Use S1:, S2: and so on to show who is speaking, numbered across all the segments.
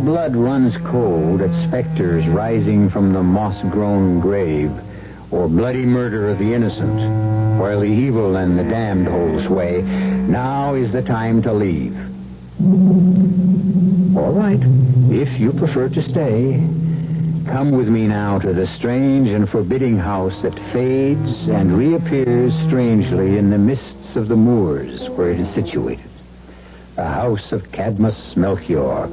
S1: blood runs cold at specters rising from the moss-grown grave, or bloody murder of the innocent, while the evil and the damned hold sway, now is the time to leave. All right, if you prefer to stay, come with me now to the strange and forbidding house that fades and reappears strangely in the mists of the moors where it is situated. The house of Cadmus Melchior,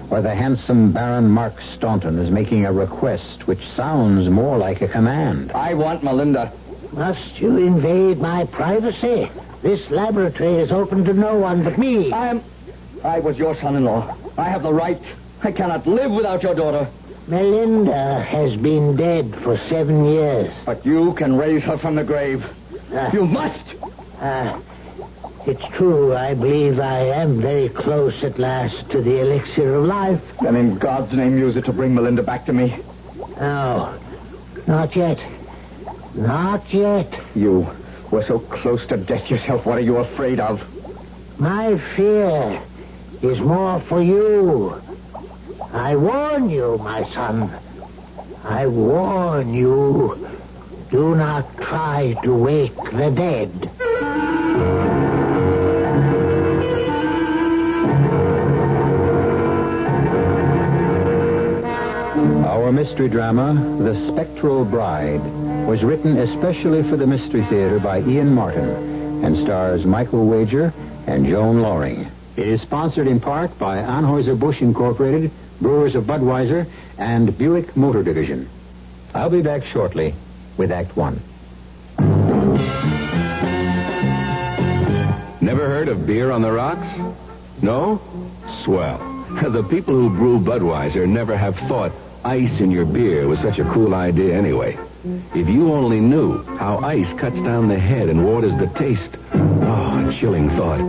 S1: where the handsome Baron Mark Staunton is making a request which sounds more like a command.
S2: I want Melinda.
S3: Must you invade my privacy? This laboratory is open to no one but me.
S2: I was your son-in-law. I have the right. I cannot live without your daughter.
S3: Melinda has been dead for 7 years.
S2: But you can raise her from the grave. You must.
S3: It's true. I believe I am very close at last to the elixir of life.
S2: Then in God's name, use it to bring Melinda back to me.
S3: No, not yet. Not yet.
S2: You were so close to death yourself. What are you afraid of?
S3: My fear is more for you. I warn you, my son. I warn you. Do not try to wake the dead.
S1: Our mystery drama, The Spectral Bride, was written especially for the Mystery Theater by Ian Martin and stars Michael Wager and Joan Loring. It is sponsored in part by Anheuser-Busch Incorporated, Brewers of Budweiser, and Buick Motor Division. I'll be back shortly with Act One.
S4: Never heard of beer on the rocks? No? Swell. The people who brew Budweiser never have thought ice in your beer was such a cool idea anyway. If you only knew how ice cuts down the head and waters the taste. Oh, a chilling thought.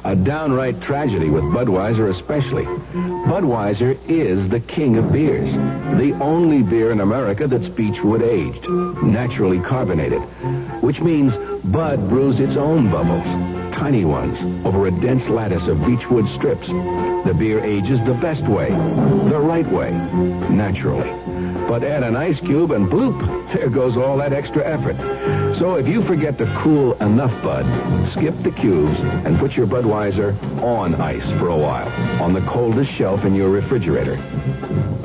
S4: A downright tragedy with Budweiser especially. Budweiser is the king of beers. The only beer in America that's beechwood aged, naturally carbonated. Which means Bud brews its own bubbles. Tiny ones over a dense lattice of beechwood strips. The beer ages the best way, the right way, naturally. But add an ice cube and bloop, there goes all that extra effort. So if you forget to cool enough Bud, skip the cubes and put your Budweiser on ice for a while on the coldest shelf in your refrigerator.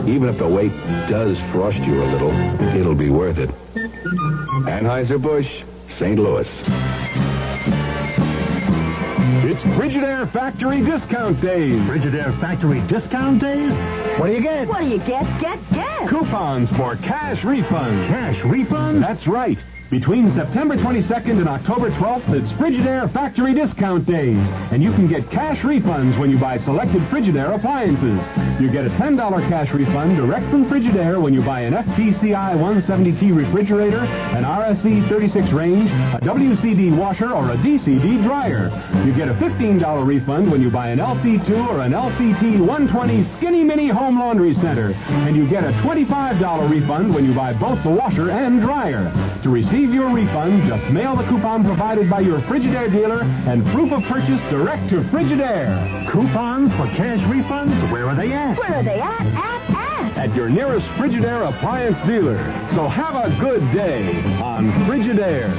S4: Even if the wait does frost you a little, it'll be worth it. Anheuser-Busch, St. Louis.
S5: It's Frigidaire Factory Discount Days.
S6: Frigidaire Factory Discount Days? What do you get?
S7: What do you get?
S5: Coupons for cash refunds.
S6: Cash refunds?
S5: That's right. Between September 22nd and October 12th, it's Frigidaire Factory Discount Days. And you can get cash refunds when you buy selected Frigidaire appliances. You get a $10 cash refund direct from Frigidaire when you buy an FPCI 170T refrigerator, an RSC 36 range, a WCD washer, or a DCD dryer. You get a $15 refund when you buy an LC2 or an LCT 120 Skinny Mini Home Laundry Center. And you get a $25 refund when you buy both the washer and dryer. To receive your refund, just mail the coupon provided by your Frigidaire dealer and proof of purchase direct to Frigidaire.
S6: Coupons for cash refunds? Where are they at?
S7: Where are they at?
S5: At your nearest Frigidaire appliance dealer. So have a good day on Frigidaire.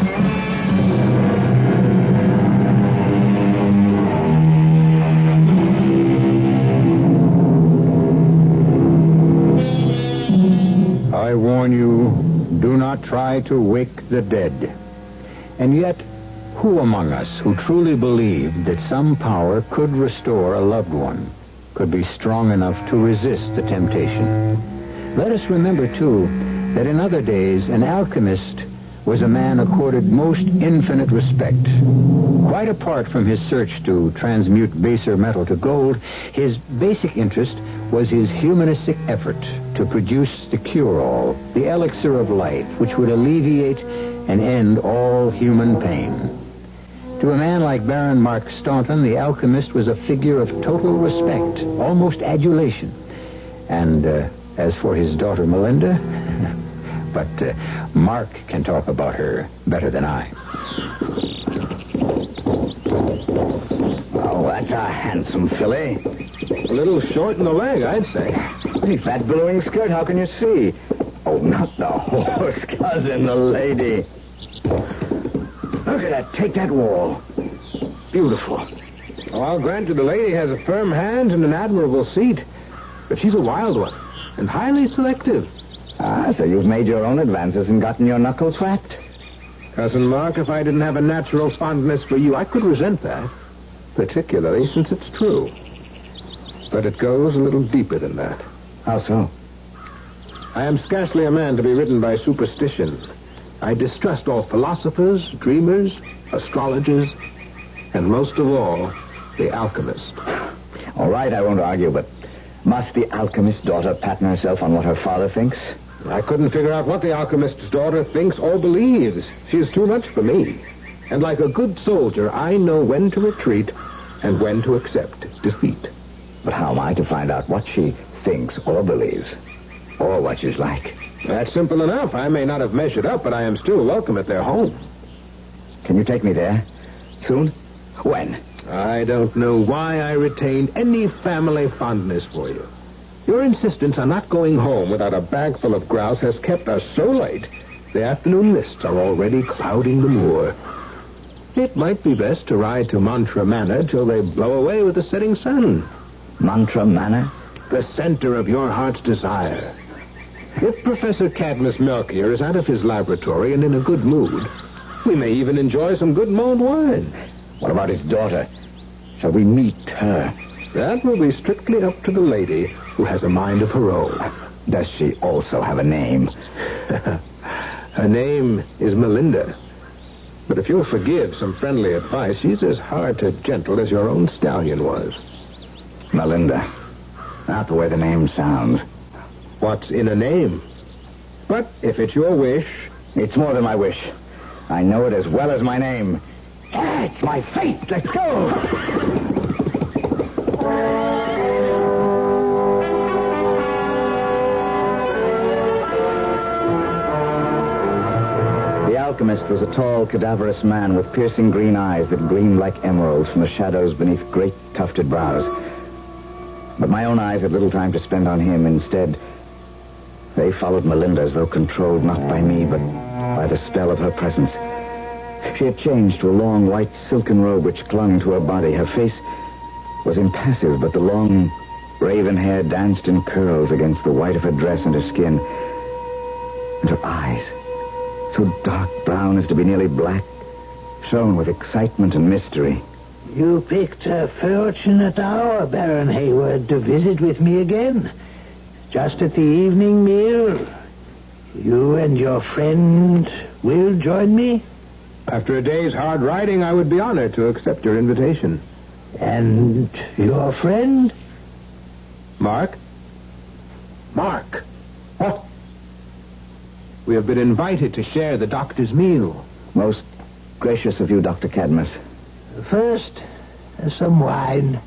S1: I warn you, do not try to wake the dead. And yet, who among us who truly believed that some power could restore a loved one, could be strong enough to resist the temptation? Let us remember, too, that in other days, an alchemist was a man accorded most infinite respect. Quite apart from his search to transmute baser metal to gold, his basic interest was his humanistic effort to produce the cure-all, the elixir of life, which would alleviate and end all human pain. To a man like Baron Mark Staunton, the alchemist was a figure of total respect, almost adulation. And as for his daughter Melinda, but Mark can talk about her better than I.
S2: Oh, That's a handsome filly.
S4: A little short in the leg, I'd say.
S2: Beneath that billowing skirt, how can you see? Oh, not the horse, cousin, the lady. Look at that. Take that wall. Beautiful.
S4: Oh, I'll grant you the lady has a firm hand and an admirable seat. But she's a wild one, and highly selective.
S2: Ah, so you've made your own advances and gotten your knuckles whacked?
S4: Cousin Mark, if I didn't have a natural fondness for you, I could resent that. Particularly since it's true. But it goes a little deeper than that.
S2: How so?
S4: I am scarcely a man to be ridden by superstition. I distrust all philosophers, dreamers, astrologers, and most of all, the alchemist.
S2: All right, I won't argue, but must the alchemist's daughter pattern herself on what her father thinks?
S4: I couldn't figure out what the alchemist's daughter thinks or believes. She is too much for me. And like a good soldier, I know when to retreat and when to accept defeat.
S2: But how am I to find out what she thinks or believes? Or what she's like?
S4: That's simple enough. I may not have measured up, but I am still welcome at their home.
S2: Can you take me there? Soon? When?
S4: I don't know why I retained any family fondness for you. Your insistence on not going home without a bag full of grouse has kept us so late, the afternoon mists are already clouding the moor. It might be best to ride to Mantra Manor till they blow away with the setting sun.
S2: Mantra Manor?
S4: The center of your heart's desire. If Professor Cadmus Melchior is out of his laboratory and in a good mood, we may even enjoy some good mulled wine.
S2: What about his daughter? Shall we meet her?
S4: That will be strictly up to the lady, who has a mind of her own.
S2: Does she also have a name?
S4: Her name is Melinda. But if you'll forgive some friendly advice, she's as hard to gentle as your own stallion was.
S2: Melinda. Not the way the name sounds.
S4: What's in a name? But if it's your wish...
S2: It's more than my wish. I know it as well as my name. Ah, it's my fate. Let's go. The alchemist was a tall, cadaverous man with piercing green eyes that gleamed like emeralds from the shadows beneath great tufted brows. But my own eyes had little time to spend on him. Instead, they followed Melinda as though controlled not by me, but by the spell of her presence. She had changed to a long white silken robe which clung to her body. Her face was impassive, but the long raven hair danced in curls against the white of her dress and her skin. And her eyes, so dark brown as to be nearly black, shone with excitement and mystery.
S3: You picked a fortunate hour, Baron Hayward, to visit with me again. Just at the evening meal. You and your friend will join me?
S4: After a day's hard riding, I would be honored to accept your invitation.
S3: And your friend?
S4: Mark? Mark! What? We have been invited to share the doctor's meal.
S2: Most gracious of you, Dr. Cadmus.
S3: First, some wine.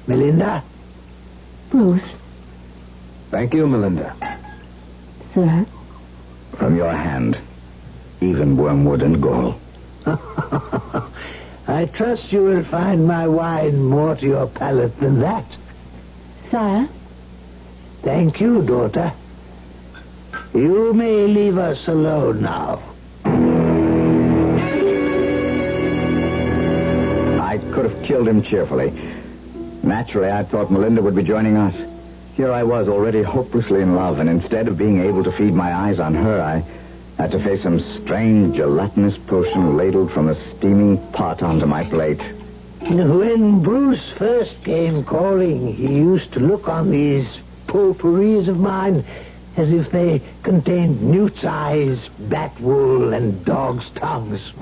S3: Melinda?
S7: Bruce.
S4: Thank you, Melinda.
S7: Sir?
S2: From your hand. Even wormwood and gall.
S3: I trust you will find my wine more to your palate than that.
S7: Sire?
S3: Thank you, daughter. You may leave us alone now.
S2: I could have killed him cheerfully. Naturally, I thought Melinda would be joining us. Here I was, already hopelessly in love, and instead of being able to feed my eyes on her, I had to face some strange gelatinous potion ladled from a steaming pot onto my plate.
S3: When Bruce first came calling, he used to look on these potpourris of mine as if they contained newt's eyes, bat wool, and dog's tongues.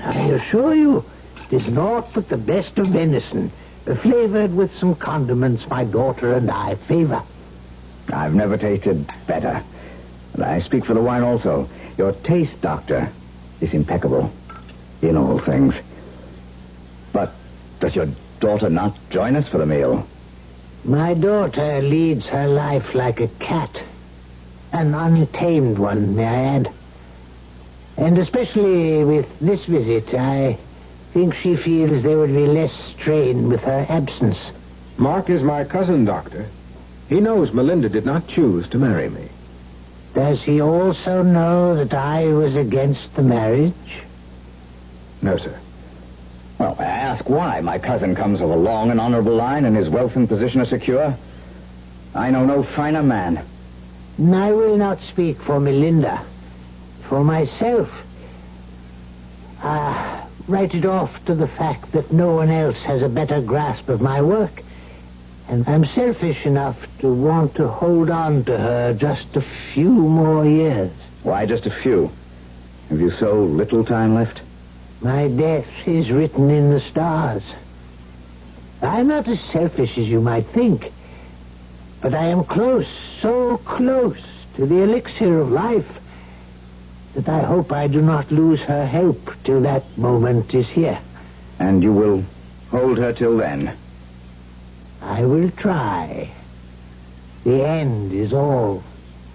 S3: I assure you, it is naught but the best of venison, flavored with some condiments my daughter and I favor.
S2: I've never tasted better. And I speak for the wine also. Your taste, Doctor, is impeccable in all things. But does your daughter not join us for the meal?
S3: My daughter leads her life like a cat. An untamed one, may I add. And especially with this visit, I think she feels there would be less strain with her absence.
S1: Mark is my cousin, Doctor. He knows Melinda did not choose to marry me.
S3: Does he also know that I was against the marriage?
S1: No, sir.
S2: Well, I ask why. My cousin comes of a long and honorable line, and his wealth and position are secure. I know no finer man.
S3: I will not speak for Melinda. For myself, write it off to the fact that no one else has a better grasp of my work. And I'm selfish enough to want to hold on to her just a few more years.
S2: Why just a few? Have you so little time left?
S3: My death is written in the stars. I'm not as selfish as you might think. But I am close, so close to the elixir of life that I hope I do not lose her help till that moment is here.
S2: And you will hold her till then?
S3: I will try. The end is all.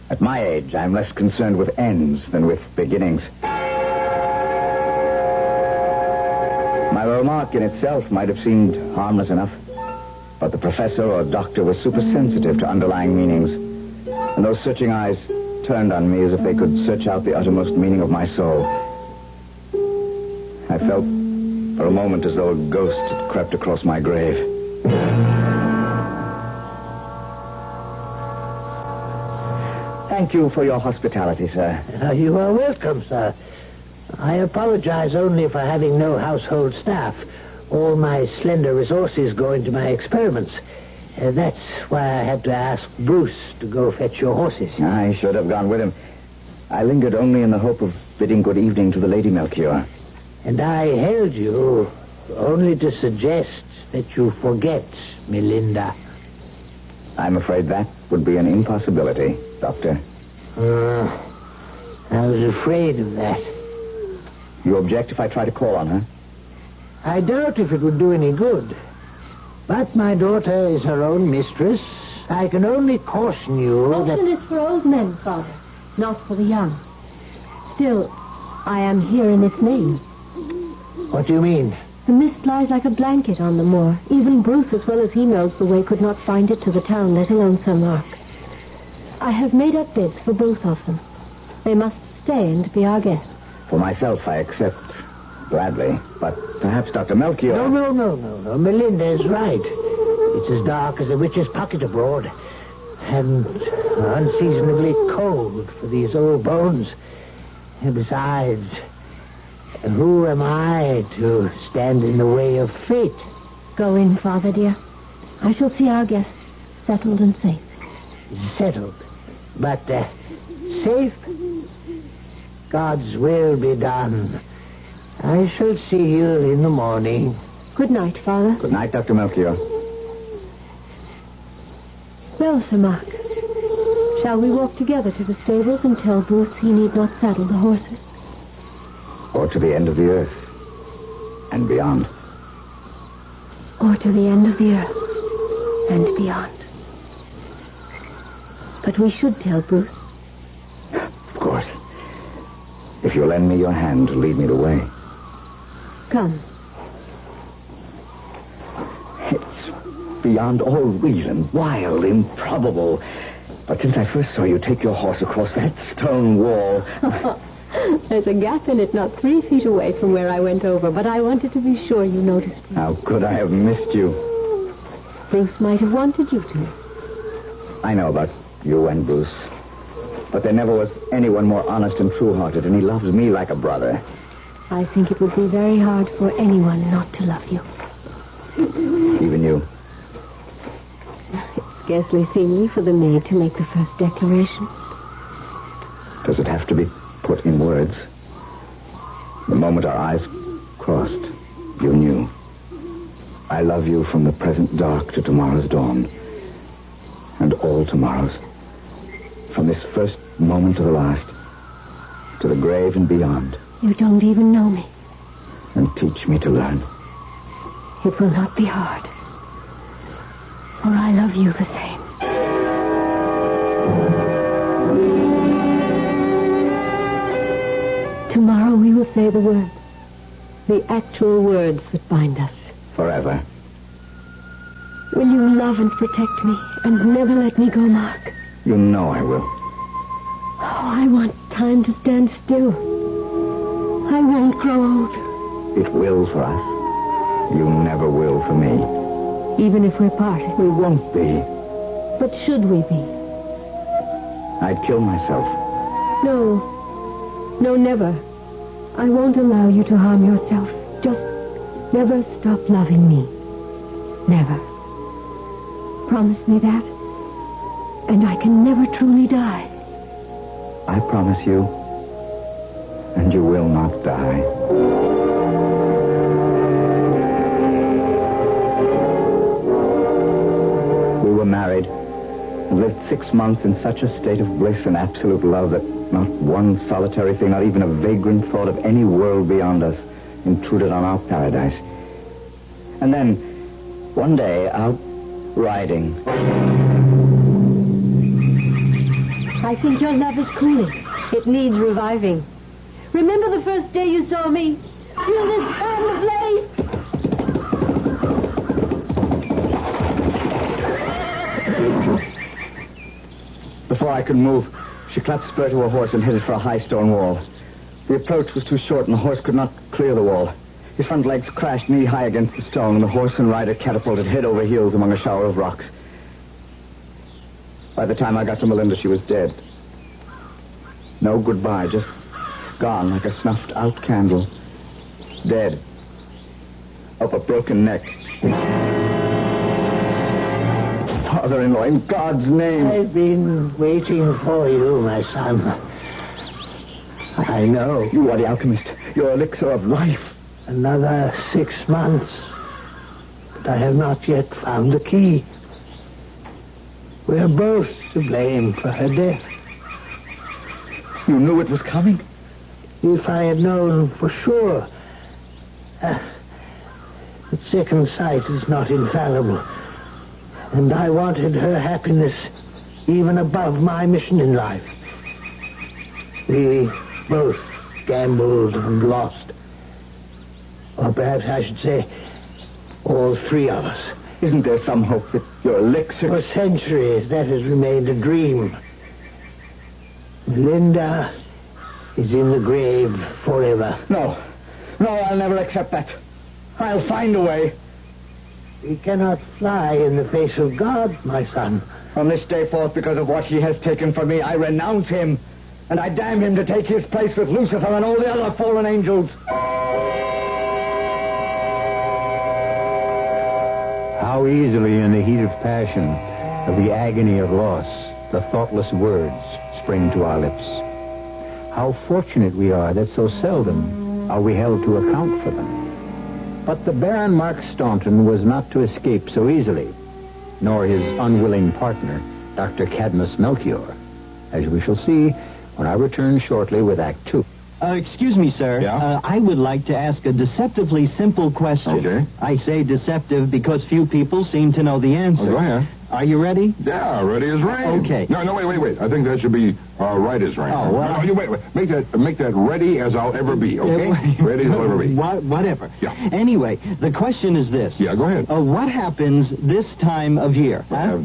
S2: At my age, I'm less concerned with ends than with beginnings. My remark in itself might have seemed harmless enough. But the professor or doctor was supersensitive to underlying meanings. And those searching eyes turned on me as if they could search out the uttermost meaning of my soul. I felt for a moment as though a ghost had crept across my grave. Thank you for your hospitality, sir.
S3: You are welcome, sir. I apologize only for having no household staff. All my slender resources go into my experiments. That's why I had to ask Bruce to go fetch your horses.
S2: I should have gone with him. I lingered only in the hope of bidding good evening to the Lady Melchior.
S3: And I held you only to suggest that you forget Melinda.
S2: I'm afraid that would be an impossibility, Doctor.
S3: I was afraid of that.
S2: You object if I try to call on her?
S3: I doubt if it would do any good. But my daughter is her own mistress. I can only caution you that...
S7: Caution is for old men, Father, not for the young. Still, I am here in its name.
S3: What do you mean?
S7: The mist lies like a blanket on the moor. Even Bruce, as well as he knows the way, could not find it to the town, let alone Sir Mark. I have made up bids for both of them. They must stay and be our guests.
S2: For myself, I accept gladly. But perhaps Dr. Melchior...
S3: No. Melinda is right. It's as dark as a witch's pocket abroad. And unseasonably cold for these old bones. And besides, who am I to stand in the way of fate?
S7: Go in, Father, dear. I shall see our guests settled and safe.
S3: Settled. But safe? God's will be done. I shall see you in the morning.
S7: Good night, Father.
S2: Good night, Dr. Melchior.
S7: Well, Sir Mark, shall we walk together to the stables and tell Bruce he need not saddle the horses?
S2: Or to the end of the earth and beyond.
S7: Or to the end of the earth and beyond. But we should tell Bruce.
S2: Of course. If you'll lend me your hand to lead me the way.
S7: Come.
S2: It's beyond all reason, wild, improbable. But since I first saw you take your horse across that stone wall...
S7: There's a gap in it not 3 feet away from where I went over, but I wanted to be sure you noticed me.
S2: How could I have missed you?
S7: Bruce might have wanted you to.
S2: I know about you and Bruce. But there never was anyone more honest and true-hearted, and he loves me like a brother.
S7: I think it would be very hard for anyone not to love you.
S2: Even you.
S7: It's scarcely seemly for the maid to make the first declaration.
S2: Does it have to be put in words? The moment our eyes crossed, you knew. I love you from the present dark to tomorrow's dawn. And all tomorrows. From this first moment to the last. To the grave and beyond.
S7: You don't even know me.
S2: And teach me to learn.
S7: It will not be hard. For I love you the same. Tomorrow we will say the words. The actual words that bind us.
S2: Forever.
S7: Will you love and protect me and never let me go, Mark?
S2: You know I will.
S7: Oh, I want time to stand still. I won't grow old.
S2: It will for us. You never will for me.
S7: Even if we're parted.
S2: We won't be.
S7: But should we be?
S2: I'd kill myself.
S7: No. No, never. I won't allow you to harm yourself. Just never stop loving me. Never. Promise me that, and I can never truly die.
S2: I promise you, and you will not die. We were married and lived 6 months in such a state of bliss and absolute love that not one solitary thing, not even a vagrant thought of any world beyond us, intruded on our paradise. And then, one day, out riding.
S7: I think your love is cooling. It needs reviving. Remember the first day you saw me? Feel this fan of blaze?
S2: Before I could move, she clapped spur to her horse and headed for a high stone wall. The approach was too short, and the horse could not clear the wall. His front legs crashed knee-high against the stone, and the horse and rider catapulted head over heels among a shower of rocks. By the time I got to Melinda, she was dead. No goodbye, just gone like a snuffed-out candle. Dead. Up a broken neck. Father-in-law, in God's name.
S3: I've been waiting for you, my son. I know.
S2: You are the alchemist. Your elixir of life.
S3: Another 6 months. But I have not yet found the key. We're both to blame for her death.
S2: You knew it was coming?
S3: If I had known for sure. But second sight is not infallible. And I wanted her happiness even above my mission in life. We both gambled and lost. Or perhaps I should say, all three of us.
S2: Isn't there some hope that your elixir...
S3: For centuries, that has remained a dream. Melinda is in the grave forever.
S2: No, I'll never accept that. I'll find a way.
S3: We cannot fly in the face of God, my son.
S2: From this day forth, because of what he has taken from me, I renounce him. And I damn him to take his place with Lucifer and all the other fallen angels.
S1: How easily in the heat of passion, of the agony of loss, the thoughtless words spring to our lips. How fortunate we are that so seldom are we held to account for them. But the Baron Mark Staunton was not to escape so easily, nor his unwilling partner, Dr. Cadmus Melchior, as we shall see when I return shortly with Act 2.
S8: Excuse me, sir.
S4: Yeah?
S8: I would like to ask a deceptively simple question.
S4: Okay.
S8: I say deceptive because few people seem to know the answer.
S4: Go ahead.
S8: Are you ready?
S4: Yeah, ready as rain.
S8: Okay.
S4: No, wait. I think that should be right as rain.
S8: Oh, well,
S4: No, you wait. Make that ready as I'll ever be, okay? Ready as I'll ever be.
S8: Whatever.
S4: Yeah.
S8: Anyway, the question is this.
S4: Yeah, go ahead.
S8: What happens this time of year? Huh?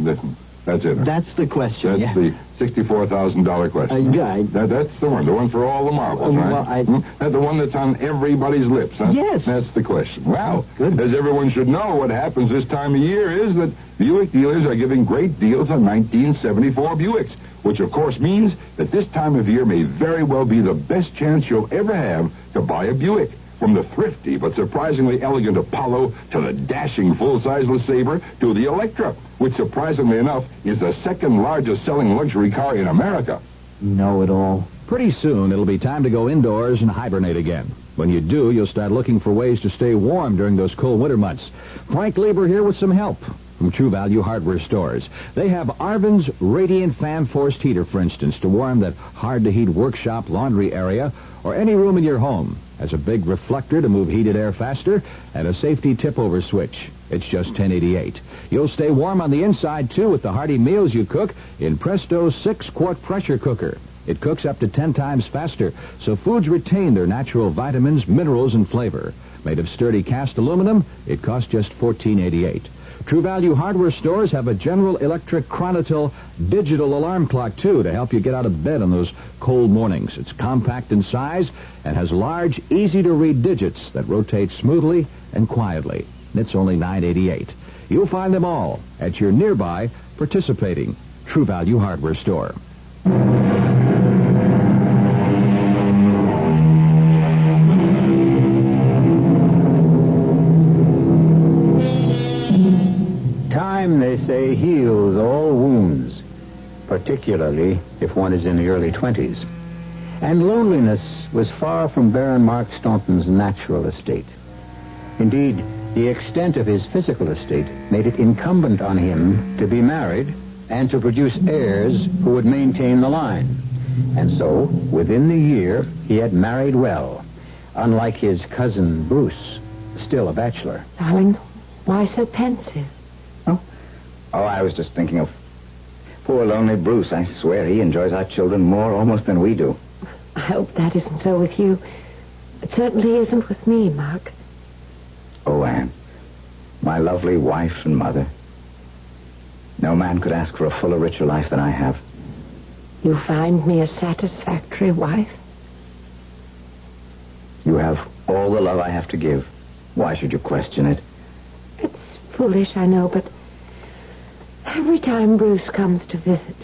S4: That's it.
S8: That's the question.
S4: That's the $64,000 question. That's the one for all the marbles, right?
S8: Well,
S4: That's the one that's on everybody's lips. Huh?
S8: Yes.
S4: That's the question. Well,
S8: Good.
S4: as everyone should know, what happens this time of year is that Buick dealers are giving great deals on 1974 Buicks, which of course means that this time of year may very well be the best chance you'll ever have to buy a Buick. From the thrifty but surprisingly elegant Apollo to the dashing full-size LeSabre to the Electra, which surprisingly enough is the second largest selling luxury car in America.
S8: Know it all.
S9: Pretty soon, it'll be time to go indoors and hibernate again. When you do, you'll start looking for ways to stay warm during those cold winter months. Frank Lieber here with some help from True Value Hardware Stores. They have Arvin's Radiant Fan Forced Heater, for instance, to warm that hard-to-heat workshop laundry area or any room in your home. Has a big reflector to move heated air faster and a safety tip-over switch. It's just $10.88. You'll stay warm on the inside, too, with the hearty meals you cook in Presto's 6-quart pressure cooker. It cooks up to 10 times faster, so foods retain their natural vitamins, minerals, and flavor. Made of sturdy cast aluminum, it costs just $14.88. True Value hardware stores have a General Electric Chronotel digital alarm clock, too, to help you get out of bed on those cold mornings. It's compact in size and has large, easy-to-read digits that rotate smoothly and quietly. It's only $9.88. You'll find them all at your nearby participating True Value hardware store.
S1: Time, they say, heals all wounds, particularly if one is in the early 20s. And loneliness was far from Baron Mark Staunton's natural estate. Indeed, the extent of his physical estate made it incumbent on him to be married and to produce heirs who would maintain the line. And so, within the year, he had married well, unlike his cousin Bruce, still a bachelor.
S7: Darling, why so pensive?
S2: Oh, I was just thinking of poor lonely Bruce. I swear he enjoys our children more almost than we do.
S7: I hope that isn't so with you. It certainly isn't with me, Mark.
S2: Oh, Anne, my lovely wife and mother. No man could ask for a fuller, richer life than I have.
S7: You find me a satisfactory wife?
S2: You have all the love I have to give. Why should you question it?
S7: It's foolish, I know, but every time Bruce comes to visit...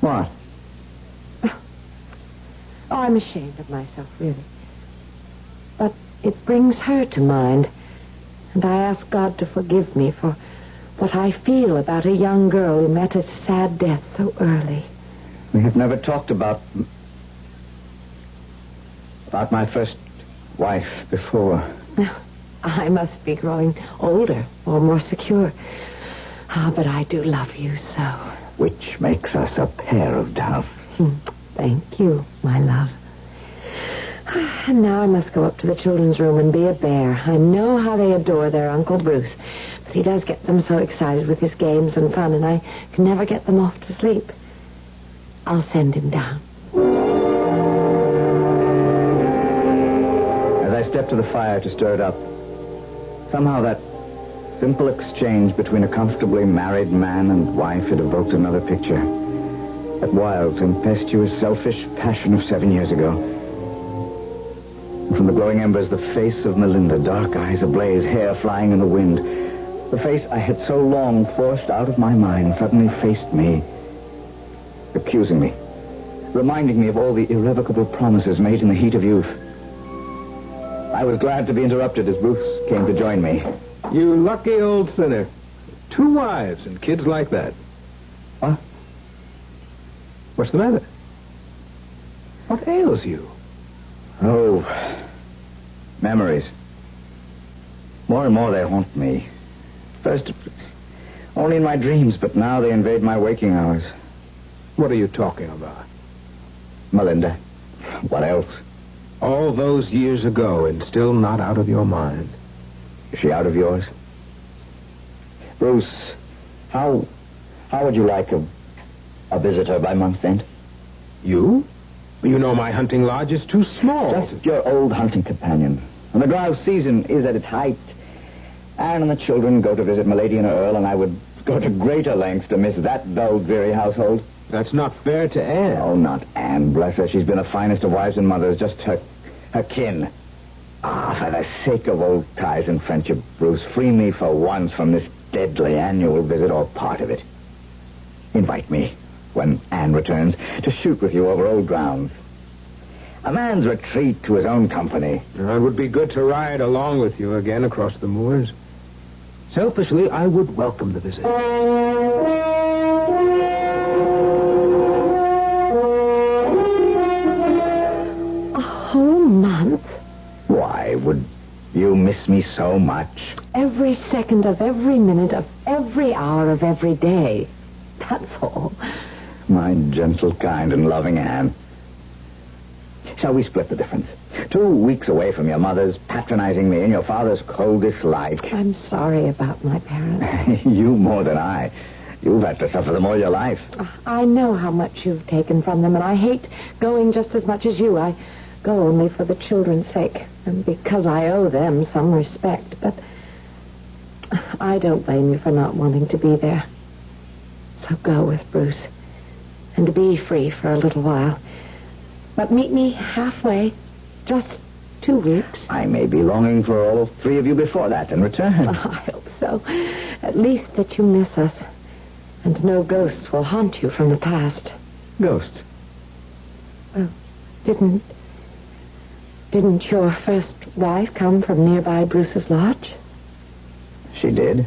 S2: What?
S7: Oh, I'm ashamed of myself, really. But it brings her to mind, and I ask God to forgive me for what I feel about a young girl who met a sad death so early.
S2: We have never talked about my first wife before.
S7: I must be growing older or more secure. But I do love you so.
S2: Which makes us a pair of doves.
S7: Thank you, my love. And now I must go up to the children's room and be a bear. I know how they adore their Uncle Bruce, but he does get them so excited with his games and fun, and I can never get them off to sleep. I'll send him down.
S2: As I stepped to the fire to stir it up, somehow that simple exchange between a comfortably married man and wife had evoked another picture. That wild, tempestuous, selfish passion of 7 years ago. And from the glowing embers, the face of Melinda, dark eyes ablaze, hair flying in the wind. The face I had so long forced out of my mind suddenly faced me, accusing me, reminding me of all the irrevocable promises made in the heat of youth. I was glad to be interrupted as Bruce came to join me.
S10: You lucky old sinner. 2 wives and kids like that.
S2: What?
S10: What's the matter? What ails you?
S2: Oh, memories. More and more they haunt me. First, it was only in my dreams, but now they invade my waking hours.
S10: What are you talking about?
S2: Melinda. What else?
S10: All those years ago and still not out of your mind.
S2: Is she out of yours? Bruce, how would you like a visitor by month's end?
S10: You? You know my hunting lodge is too small.
S2: Just your old hunting companion. And the grouse season is at its height. Anne and the children go to visit Milady and Earl, and I would go to greater lengths to miss that dull, dreary household.
S10: That's not fair to Anne.
S2: Oh, not Anne, bless her. She's been the finest of wives and mothers, just her kin. For the sake of old ties and friendship, Bruce, free me for once from this deadly annual visit or part of it. Invite me, when Anne returns, to shoot with you over old grounds. A man's retreat to his own company.
S10: It would be good to ride along with you again across the moors. Selfishly, I would welcome the visit.
S7: A whole month?
S2: Why would you miss me so much?
S7: Every second of every minute of every hour of every day. That's all.
S2: My gentle, kind, and loving Anne. Shall we split the difference? 2 weeks away from your mother's patronizing me and your father's cold dislike.
S7: I'm sorry about my parents.
S2: You more than I. You've had to suffer them all your life.
S7: I know how much you've taken from them, and I hate going just as much as you. I
S11: go only for the children's sake, and because I owe them some respect. But I don't blame you for not wanting to be there. So go with Bruce, and be free for a little while. But meet me halfway, just 2 weeks.
S2: I may be longing for all 3 of you before that and return.
S11: Oh, I hope so. At least that you miss us, and no ghosts will haunt you from the past.
S2: Ghosts?
S11: Well, didn't your first wife come from nearby Bruce's lodge?
S2: She did.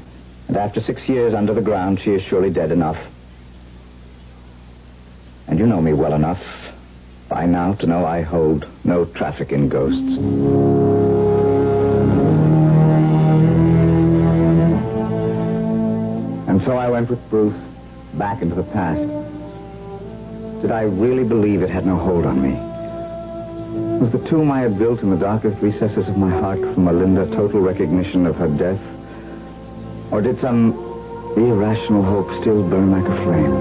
S2: And after 6 years under the ground, she is surely dead enough. And you know me well enough by now to know I hold no traffic in ghosts. And so I went with Bruce back into the past. Did I really believe it had no hold on me? Was the tomb I had built in the darkest recesses of my heart for Melinda total recognition of her death? Or did some irrational hope still burn like a flame?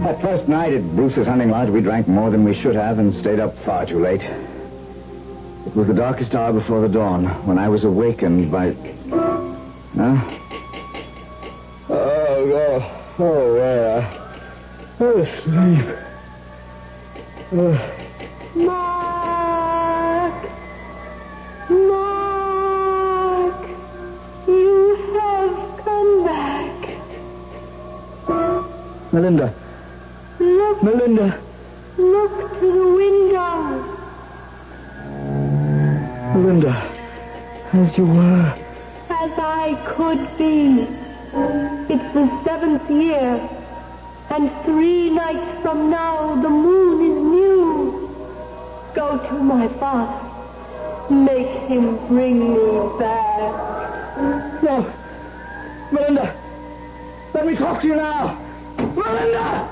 S2: That first night at Bruce's hunting lodge, we drank more than we should have and stayed up far too late. It was the darkest hour before the dawn when I was awakened by... Huh? I was asleep.
S11: Mark! You have come back.
S2: Melinda.
S11: Look.
S2: Melinda.
S11: Look to the window.
S2: Melinda. As you were.
S11: As I could be. It's the 7th year. And 3 nights from now, the moon is new. Go to my father. Make him bring me back.
S2: No. Melinda. Let me talk to you now. Melinda!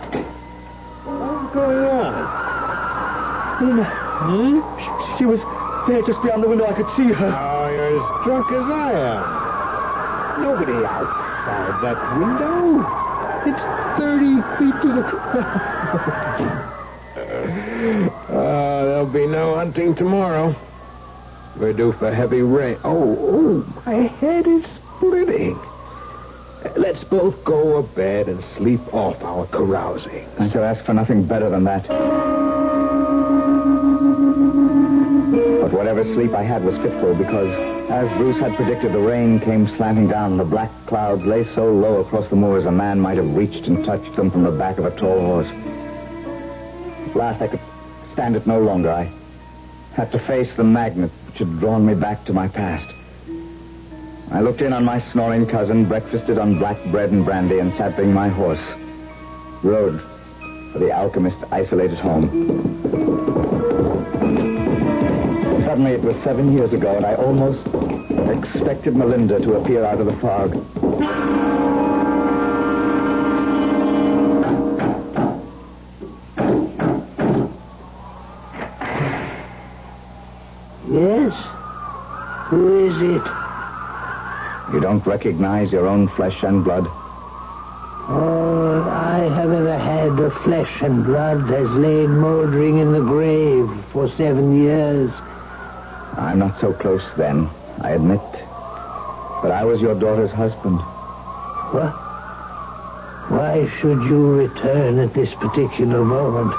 S10: What's going on?
S2: Melinda. She was there just beyond the window. I could see her.
S10: Oh, you're as drunk as I am. Nobody outside that window. It's 30 feet to the... there'll be no hunting tomorrow. We're due for heavy rain. Oh, my head is splitting. Let's both go to bed and sleep off our carousing.
S2: I could ask for nothing better than that. But whatever sleep I had was fitful because, as Bruce had predicted, the rain came slanting down and the black clouds lay so low across the moors a man might have reached and touched them from the back of a tall horse. At last I could stand it no longer. I had to face the magnet which had drawn me back to my past. I looked in on my snoring cousin, breakfasted on black bread and brandy, and saddling my horse. Rode for the alchemist's isolated home. Suddenly it was 7 years ago, and I almost expected Melinda to appear out of the fog.
S3: Yes? Who is it?
S2: You don't recognize your own flesh and blood?
S3: All I have ever had of flesh and blood has lain moldering in the grave for 7 years.
S2: I'm not so close then, I admit. But I was your daughter's husband.
S3: What? Why should you return at this particular moment?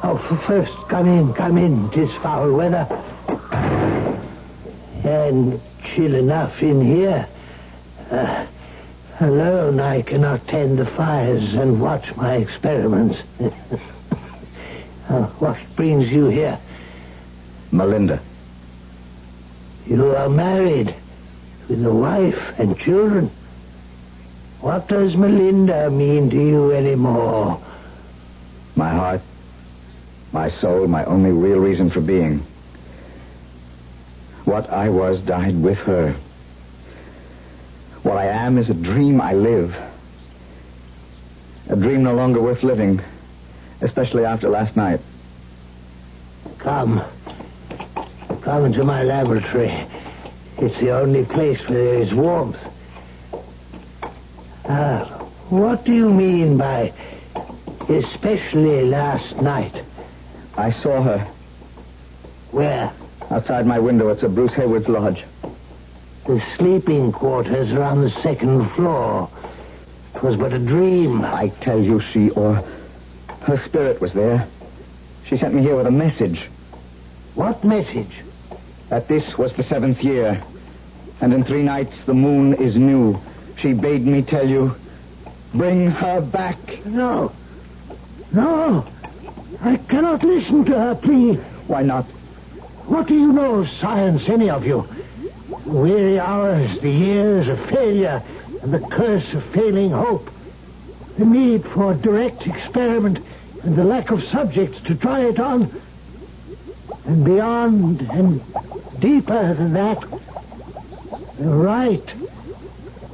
S3: Oh, first, come in. 'Tis foul weather. And chill enough in here. Alone, I cannot tend the fires and watch my experiments. What brings you here?
S2: Melinda.
S3: You are married with a wife and children. What does Melinda mean to you anymore?
S2: My heart, my soul, my only real reason for being. What I was died with her. What I am is a dream I live. A dream no longer worth living, especially after last night.
S3: Come into my laboratory. It's the only place where there is warmth. What do you mean by especially last night?
S2: I saw her.
S3: Where?
S2: Outside my window at Sir Bruce Hayward's lodge.
S3: The sleeping quarters are on the second floor. It was but a dream.
S2: I tell you, her spirit was there. She sent me here with a message.
S3: What message?
S2: That this was the 7th year, and in 3 nights the moon is new. She bade me tell you, bring her back.
S3: No. I cannot listen to her plea.
S2: Why not?
S3: What do you know of science, any of you? The weary hours, the years of failure, and the curse of failing hope. The need for direct experiment and the lack of subjects to try it on. And beyond and deeper than that, the right,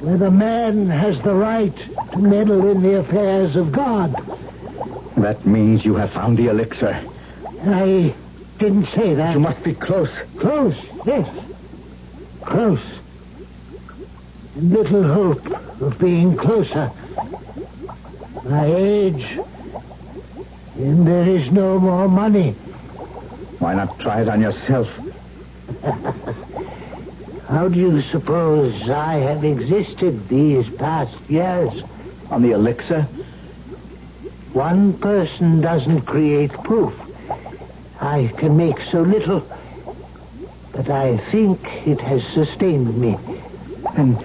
S3: where the man has the right to meddle in the affairs of God.
S2: That means you have found the elixir.
S3: I didn't say that.
S2: You must be close.
S3: Close, yes. Close. And little hope of being closer. My age, and there is no more money.
S2: Why not try it on yourself?
S3: How do you suppose I have existed these past years?
S2: On the elixir?
S3: One person doesn't create proof. I can make so little, but I think it has sustained me.
S2: And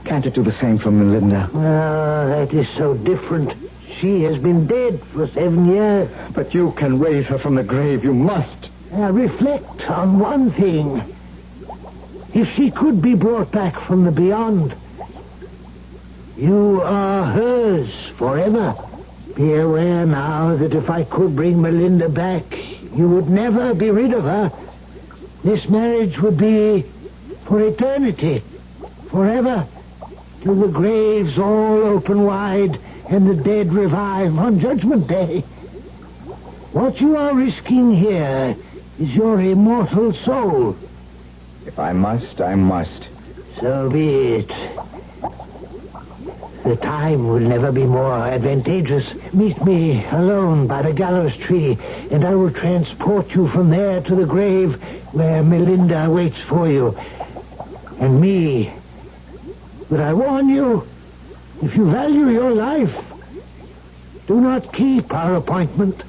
S2: can't it do the same for Melinda?
S3: That is so different. She has been dead for 7 years.
S2: But you can raise her from the grave. You must.
S3: Reflect on one thing. If she could be brought back from the beyond, you are hers forever. Be aware now that if I could bring Melinda back, you would never be rid of her. This marriage would be for eternity, forever, till the graves all open wide and the dead revive on Judgment Day. What you are risking here is your immortal soul.
S2: If I must, I must.
S3: So be it. The time will never be more advantageous. Meet me alone by the gallows tree, and I will transport you from there to the grave where Melinda waits for you. And me. But I warn you, if you value your life, do not keep our appointment.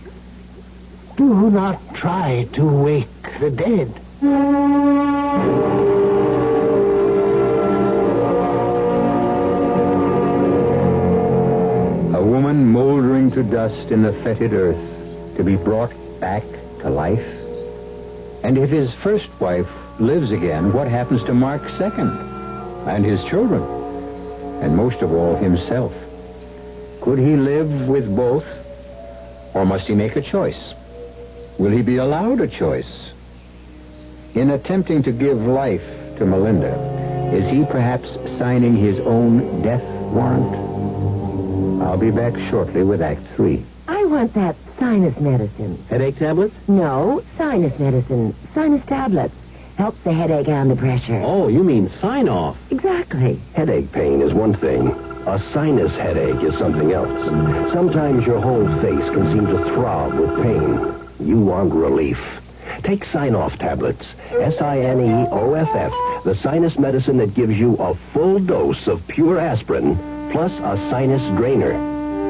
S3: Do not try to wake the dead.
S1: A woman moldering to dust in the fetid earth, to be brought back to life. And if his first wife lives again, what happens to Mark's second? And his children? And most of all, himself? Could he live with both? Or must he make a choice? Will he be allowed a choice? In attempting to give life to Melinda, is he perhaps signing his own death warrant? I'll be back shortly with Act 3.
S12: I want that sinus medicine.
S8: Headache tablets?
S12: No, sinus medicine. Sinus tablets. Helps the headache and the pressure.
S8: Oh, you mean sign-off.
S12: Exactly.
S13: Headache pain is one thing. A sinus headache is something else. Sometimes your whole face can seem to throb with pain. You want relief. Take Sign-Off tablets. SINEOFF, the sinus medicine that gives you a full dose of pure aspirin, plus a sinus drainer.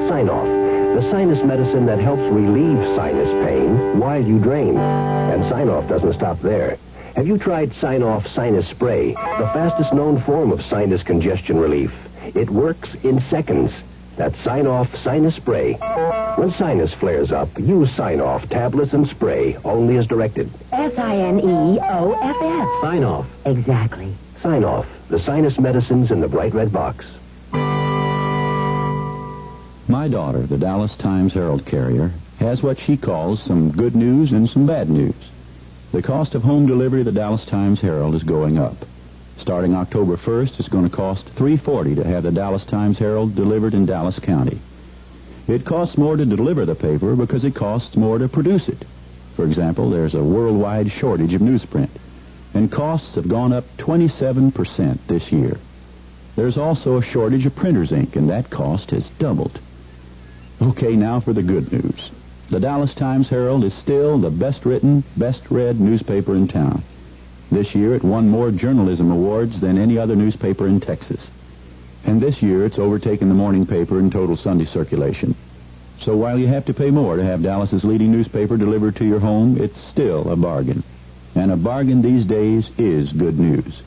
S13: Sign-Off, the sinus medicine that helps relieve sinus pain while you drain. And Sign-Off doesn't stop there. Have you tried Sign-Off Sinus Spray, the fastest known form of sinus congestion relief? It works in seconds. That's Sign-Off Sinus Spray. When sinus flares up, use Sign-Off tablets and spray, only as directed.
S12: SINEOFF.
S8: Sign-Off.
S12: Exactly.
S13: Sign-Off, the sinus medicines in the bright red box.
S9: My daughter, the Dallas Times-Herald carrier, has what she calls some good news and some bad news. The cost of home delivery of the Dallas Times-Herald is going up. Starting October 1st, it's going to cost $3.40 to have the Dallas Times-Herald delivered in Dallas County. It costs more to deliver the paper because it costs more to produce it. For example, there's a worldwide shortage of newsprint, and costs have gone up 27% this year. There's also a shortage of printer's ink, and that cost has doubled. Okay, now for the good news.
S14: The Dallas Times-Herald is still the best-written, best-read newspaper in town. This year it won more journalism awards than any other newspaper in Texas. And this year it's overtaken the morning paper in total Sunday circulation. So while you have to pay more to have Dallas's leading newspaper delivered to your home, it's still a bargain. And a bargain these days is good news.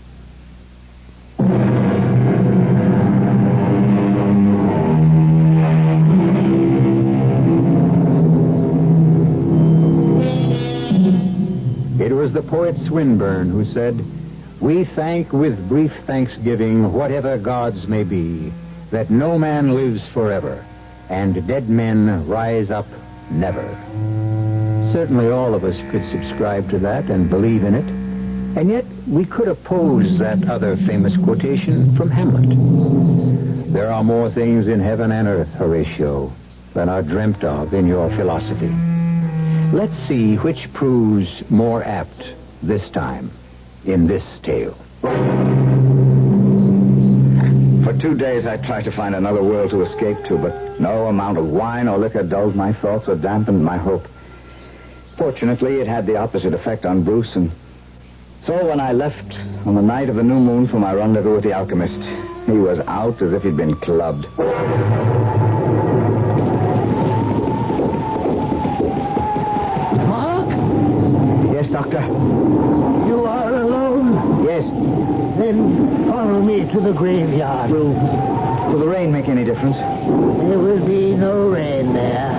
S1: It was the poet Swinburne who said, "We thank with brief thanksgiving whatever gods may be, that no man lives forever, and dead men rise up never." Certainly all of us could subscribe to that and believe in it, and yet we could oppose that other famous quotation from Hamlet. There are more things in heaven and earth, Horatio, than are dreamt of in your philosophy. Let's see which proves more apt this time in this tale.
S2: For 2 days I tried to find another world to escape to, but no amount of wine or liquor dulled my thoughts or dampened my hope. Fortunately, it had the opposite effect on Bruce, and so when I left on the night of the new moon for my rendezvous with the alchemist, he was out as if he'd been clubbed. Yes, Doctor?
S3: You are alone?
S2: Yes.
S3: Then follow me to the graveyard.
S2: Will the rain make any difference?
S3: There will be no rain there.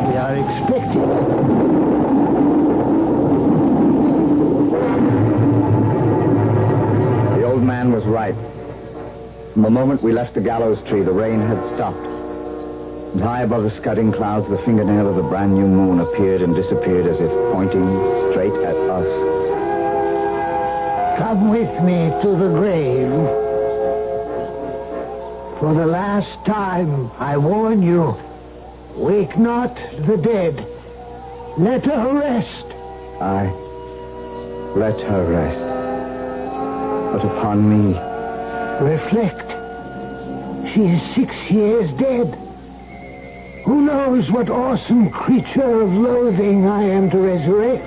S3: We are expecting.
S2: The old man was right. From the moment we left the gallows tree, the rain had stopped. And high above the scudding clouds, the fingernail of the brand new moon appeared and disappeared as if pointing straight at us.
S3: Come with me to the grave. For the last time, I warn you, wake not the dead. Let her rest.
S2: Aye, let her rest. But upon me...
S3: Reflect. She is 6 years dead. Who knows what awesome creature of loathing I am to resurrect?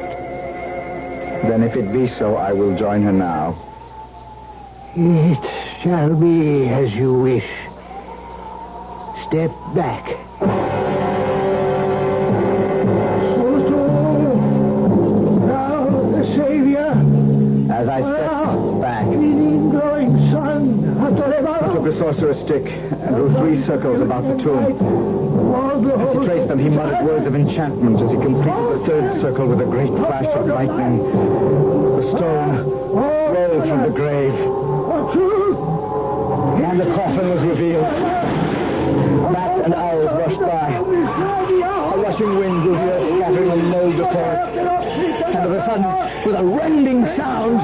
S2: Then if it be so, I will join her now.
S3: It shall be as you wish. Step back. Now the Savior.
S2: As I stepped back,
S3: Growing sun.
S2: I took the sorcerer's stick and drew 3 circles about the tomb. As he traced them, he muttered words of enchantment as he completed the 3rd circle with a great flash of lightning. The stone rolled from the grave. And the coffin was revealed. Bats and owls rushed by. A rushing wind blew the earth, scattering the mold before it. And of a sudden, with a rending sound,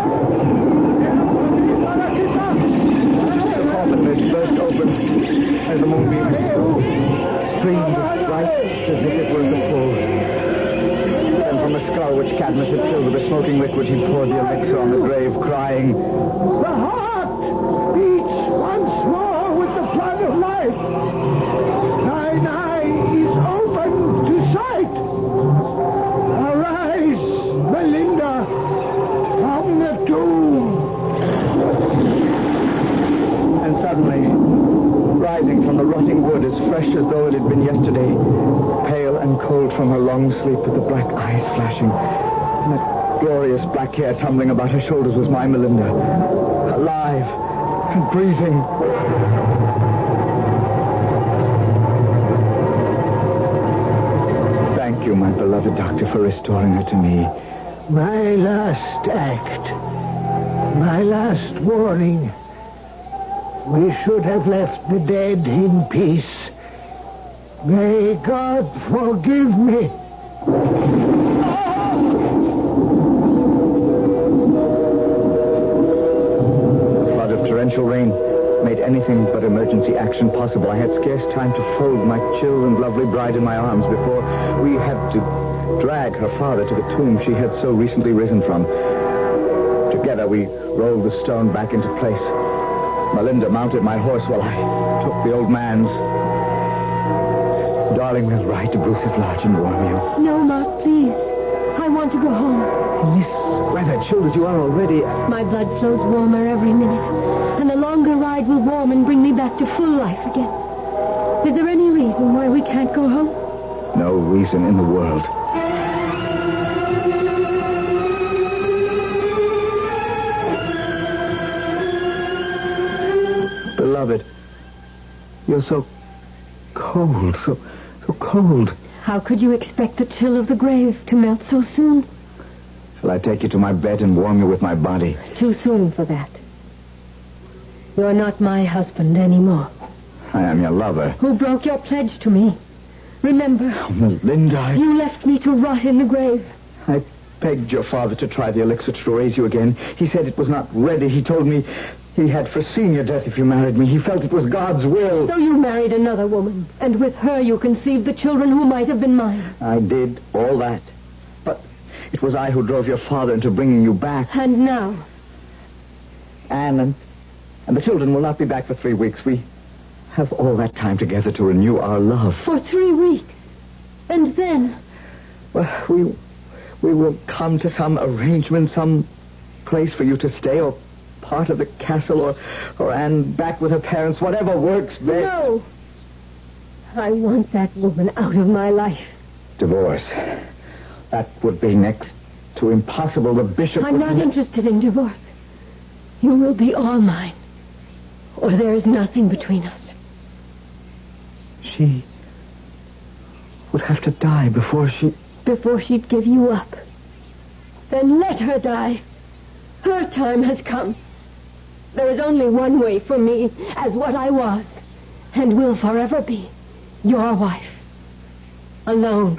S2: the coffin lid burst open as the moonbeams streamed as bright as if it were the full. Then from the skull which Cadmus had filled with the smoking liquid, he poured the elixir on the grave, crying,
S3: The heart beats once more with the flood of life. Thine eye is open to sight. Arise, Belinda, from the tomb.
S2: And suddenly, rising from the rotting wood as fresh as though it had been yesterday, pale and cold from her long sleep with the black eyes flashing, and that glorious black hair tumbling about her shoulders was my Melinda, alive and breathing. Thank you, my beloved doctor, for restoring her to me.
S3: My last act. My last warning. We should have left the dead in peace. May God forgive me.
S2: A flood of torrential rain made anything but emergency action possible. I had scarce time to fold my chill and lovely bride in my arms before we had to drag her father to the tomb she had so recently risen from. Together we rolled the stone back into place. Melinda mounted my horse while I took the old man's. Darling, we'll ride to Bruce's lodge and warm you.
S7: No, Mark, please. I want to go home.
S2: In this weather, chilled as you are already...
S7: My blood flows warmer every minute, and a longer ride will warm and bring me back to full life again. Is there any reason why we can't go home?
S2: No reason in the world. Beloved, you're so cold, so cold.
S7: How could you expect the chill of the grave to melt so soon?
S2: Shall I take you to my bed and warm you with my body?
S7: Too soon for that. You're not my husband anymore.
S2: I am your lover.
S7: Who broke your pledge to me. Remember?
S2: Oh, Melinda,
S7: You left me to rot in the grave.
S2: I begged your father to try the elixir to raise you again. He said it was not ready. He told me he had foreseen your death if you married me. He felt it was God's will.
S7: So you married another woman, and with her you conceived the children who might have been mine.
S2: I did all that. But it was I who drove your father into bringing you back.
S7: And now?
S2: Anne and the children will not be back for 3 weeks. We have all that time together to renew our love.
S7: For 3 weeks? And then?
S2: Well, we will come to some arrangement, some place for you to stay, or part of the castle, or Anne back with her parents, whatever works best.
S7: No. I want that woman out of my life.
S2: Divorce. That would be next to impossible. The bishop
S7: I'm not interested in divorce. You will be all mine. Or there is nothing between us.
S2: She would have to die before she...
S7: Before she'd give you up. Then let her die. Her time has come. There is only one way for me, as what I was, and will forever be, your wife. Alone.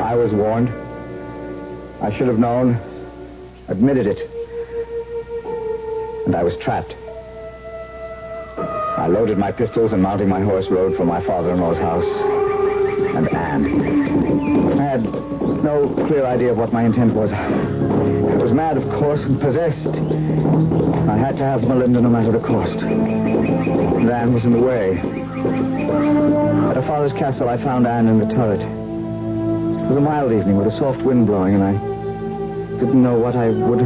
S2: I was warned. I should have known. Admitted it. And I was trapped. I loaded my pistols and mounting my horse rode for my father-in-law's house. And Anne. I had no clear idea of what my intent was. I was mad, of course, and possessed. I had to have Melinda no matter the cost. And Anne was in the way. At her father's castle, I found Anne in the turret. It was a mild evening with a soft wind blowing, and I didn't know what I would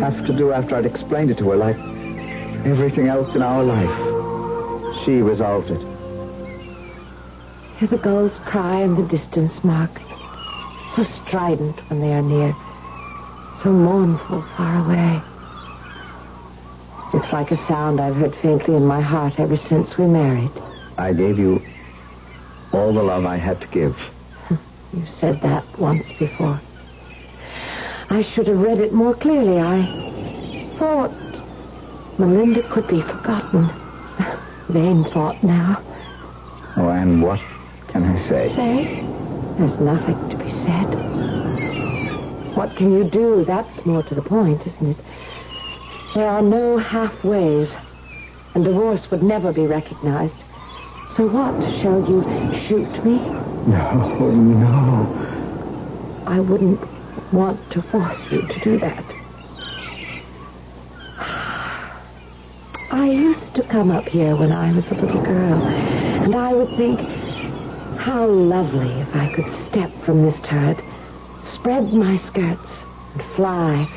S2: have to do after I'd explained it to her, like everything else in our life. She resolved it.
S11: Hear the gulls cry in the distance, Mark. So strident when they are near. So mournful far away. It's like a sound I've heard faintly in my heart ever since we married.
S2: I gave you all the love I had to give.
S11: You said that once before. I should have read it more clearly. I thought Melinda could be forgotten. Vain thought now.
S2: Oh, Anne, what can I say?
S11: Say? There's nothing to be said. What can you do? That's more to the point, isn't it? There are no halfways, and divorce would never be recognized. So what? Shall you shoot me?
S2: No.
S11: I wouldn't want to force you to do that. I used to come up here when I was a little girl, and I would think, how lovely if I could step from this turret, spread my skirts, and fly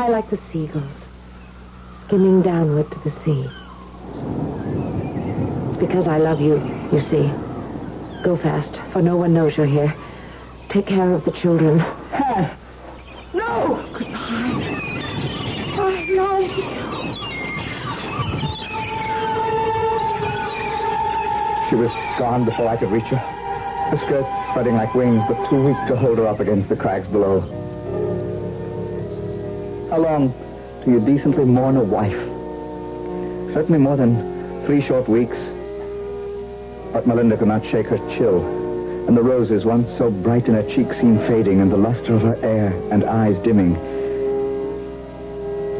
S11: like the seagulls, skimming downward to the sea. It's because I love you, you see. Go fast, for no one knows you're here. Take care of the children.
S2: No!
S11: Goodbye. I love you.
S2: She was gone before I could reach her. Her skirts spreading like wings, but too weak to hold her up against the crags below. How long do you decently mourn a wife? Certainly more than 3 short weeks. But Melinda could not shake her chill, and the roses, once so bright in her cheeks, seemed fading, and the luster of her hair and eyes dimming.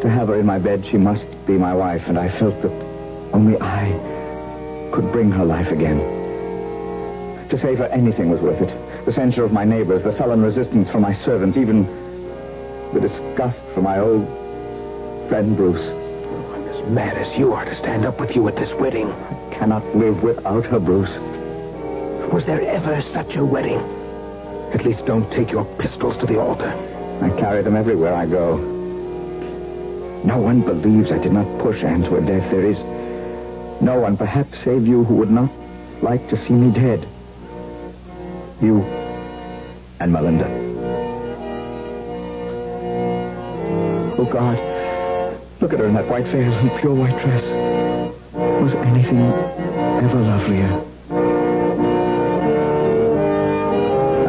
S2: To have her in my bed, she must be my wife, and I felt that only I could bring her life again. To save her, anything was worth it. The censure of my neighbors, the sullen resistance from my servants, even the disgust from my old friend Bruce.
S10: I'm as mad as you are to stand up with you at this wedding.
S2: I cannot live without her, Bruce.
S10: Was there ever such a wedding? At least don't take your pistols to the altar.
S2: I carry them everywhere I go. No one believes I did not push Anne to her death. There is no one, perhaps save you, who would not like to see me dead. You and Melinda. Oh, God. Look at her in that white veil and pure white dress. Was anything ever lovelier?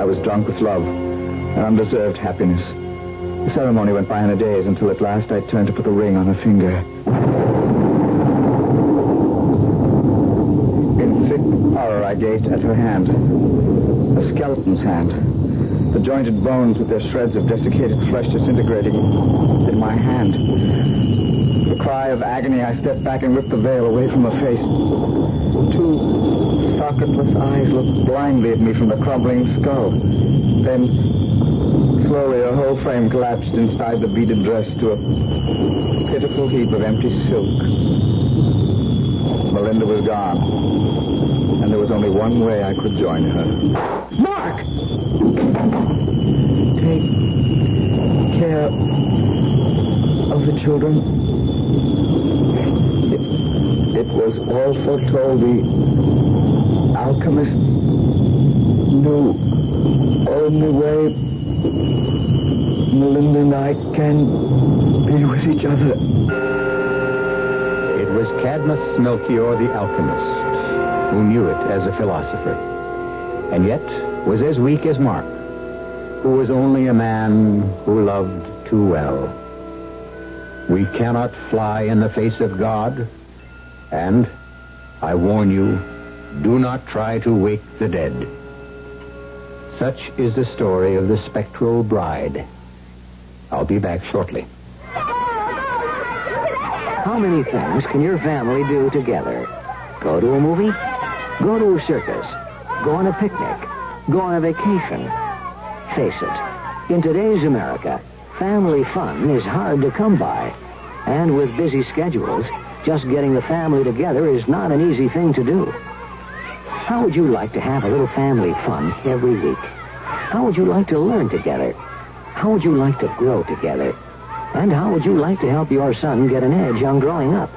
S2: I was drunk with love, an undeserved happiness. The ceremony went by in a daze until at last I turned to put the ring on her finger. In sick horror, I gazed at her hand. A skeleton's hand. The jointed bones with their shreds of desiccated flesh disintegrating in my hand. With a cry of agony, I stepped back and ripped the veil away from her face. Two socketless eyes looked blindly at me from the crumbling skull. Then, slowly, her whole frame collapsed inside the beaded dress to a pitiful heap of empty silk. Melinda was gone, and there was only one way I could join her.
S10: Mark!
S2: Take care of the children. It was all foretold. The alchemist knew only way Melinda and I can be with each other.
S1: It was Cadmus Melchior the alchemist who knew it as a philosopher, and yet was as weak as Mark, who was only a man who loved too well. We cannot fly in the face of God, and, I warn you, do not try to wake the dead. Such is the story of the Spectral Bride. I'll be back shortly.
S3: How many things can your family do together? Go to a movie? Go to a circus? Go on a picnic? Go on a vacation? Face it, in today's America, family fun is hard to come by. And with busy schedules, just getting the family together is not an easy thing to do. How would you like to have a little family fun every week? How would you like to learn together? How would you like to grow together? And how would you like to help your son get an edge on growing up?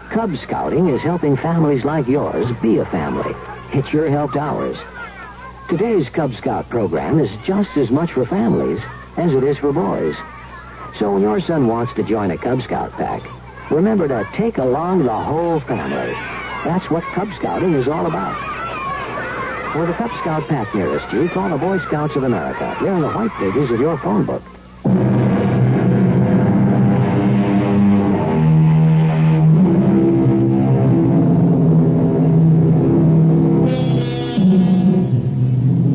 S3: Cub Scouting is helping families like yours be a family. It sure helped ours. Today's Cub Scout program is just as much for families as it is for boys. So when your son wants to join a Cub Scout pack, remember to take along the whole family. That's what Cub Scouting is all about. For the Cub Scout pack nearest you, call the Boy Scouts of America. They're in the white pages of your phone book.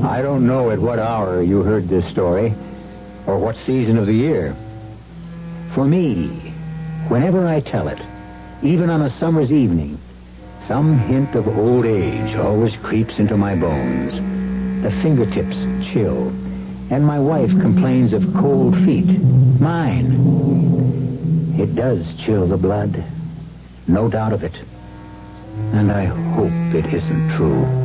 S1: I don't know at what hour you heard this story, or what season of the year. For me, whenever I tell it, even on a summer's evening, some hint of old age always creeps into my bones. The fingertips chill, and my wife complains of cold feet. Mine. It does chill the blood. No doubt of it. And I hope it isn't true.